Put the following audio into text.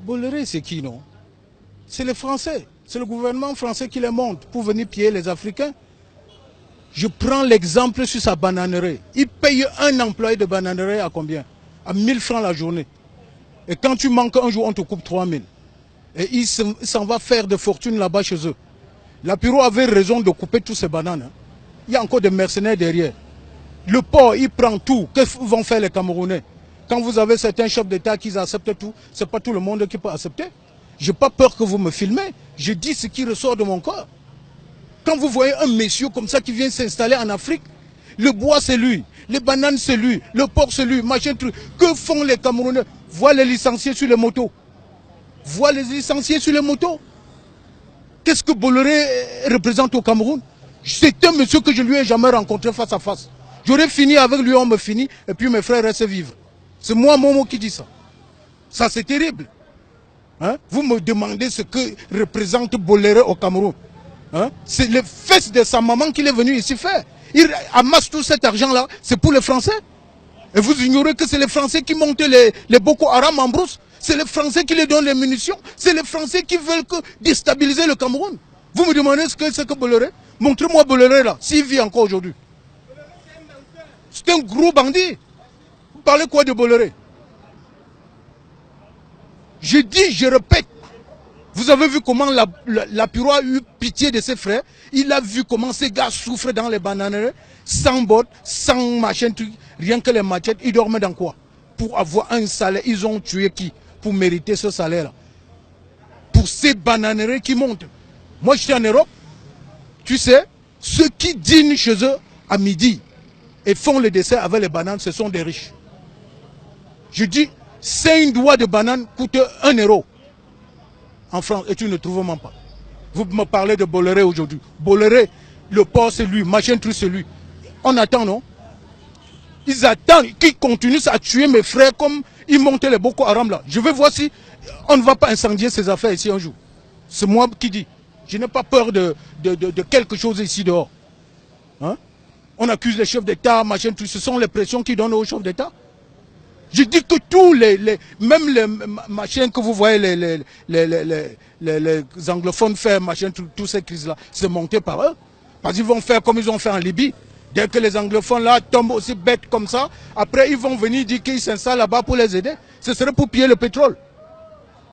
Bolloré, c'est qui, non? C'est les Français. C'est le gouvernement français qui les monte pour venir piller les Africains. Je prends l'exemple sur sa bananerie. Il paye un employé de bananerie à combien? À 1000 francs la journée. Et quand tu manques un jour, on te coupe 3000. Et il s'en va faire de fortune là-bas chez eux. La Piro avait raison de couper tous ces bananes. Il y a encore des mercenaires derrière. Le port, il prend tout. Qu'est-ce que vont faire les Camerounais? Quand vous avez certains chefs d'État qui acceptent tout, ce n'est pas tout le monde qui peut accepter. Je n'ai pas peur que vous me filmez. Je dis ce qui ressort de mon corps. Quand vous voyez un monsieur comme ça qui vient s'installer en Afrique, le bois c'est lui, les bananes c'est lui, le porc c'est lui, machin truc. Que font les Camerounais? Voient les licenciés sur les motos. Voient les licenciés sur les motos. Qu'est-ce que Bolloré représente au Cameroun? C'est un monsieur que je lui ai jamais rencontré face à face. J'aurais fini avec lui, on me finit, et puis mes frères restent vivre. C'est moi, Momo, qui dit ça. Ça, c'est terrible. Hein? Vous me demandez ce que représente Bolloré au Cameroun. Hein? C'est les fesses de sa maman qu'il est venu ici faire. Il amasse tout cet argent-là, c'est pour les Français. Et vous ignorez que c'est les Français qui montent les Boko Haram en brousse. C'est les Français qui les donnent les munitions. C'est les Français qui veulent déstabiliser le Cameroun. Vous me demandez ce que Bolloré? Montrez-moi Bolloré là, s'il vit encore aujourd'hui. C'est un gros bandit. Vous parlez quoi de Bolloré? Je dis, je répète. Vous avez vu comment la Piro a eu pitié de ses frères. Il a vu comment ces gars souffrent dans les bananeries, sans bottes, sans machin, rien que les machettes. Ils dorment dans quoi? Pour avoir un salaire. Ils ont tué qui? Pour mériter ce salaire-là. Pour ces bananeries qui montent. Moi, j'étais en Europe. Tu sais, ceux qui dînent chez eux à midi et font le dessert avec les bananes, ce sont des riches. Je dis, 5 doigts de banane coûtent 1 euro. En France, et tu ne trouves même pas. Vous me parlez de Bolloré aujourd'hui. Bolloré, le port c'est lui, machin truc c'est lui. On attend, non? Ils attendent qu'ils continuent à tuer mes frères comme ils montent les Boko Haram là. Je vais voir si on ne va pas incendier ces affaires ici un jour. C'est moi qui dis. Je n'ai pas peur de quelque chose ici dehors. Hein? On accuse les chefs d'État, machin truc. Ce sont les pressions qui donnent aux chefs d'État. Je dis que tous même les machins que vous voyez, les anglophones faire, machin, toutes ces crises-là, c'est monté par eux. Parce qu'ils vont faire comme ils ont fait en Libye. Dès que les anglophones là tombent aussi bêtes comme ça, après ils vont venir dire qu'ils s'installent là-bas pour les aider. Ce serait pour piller le pétrole.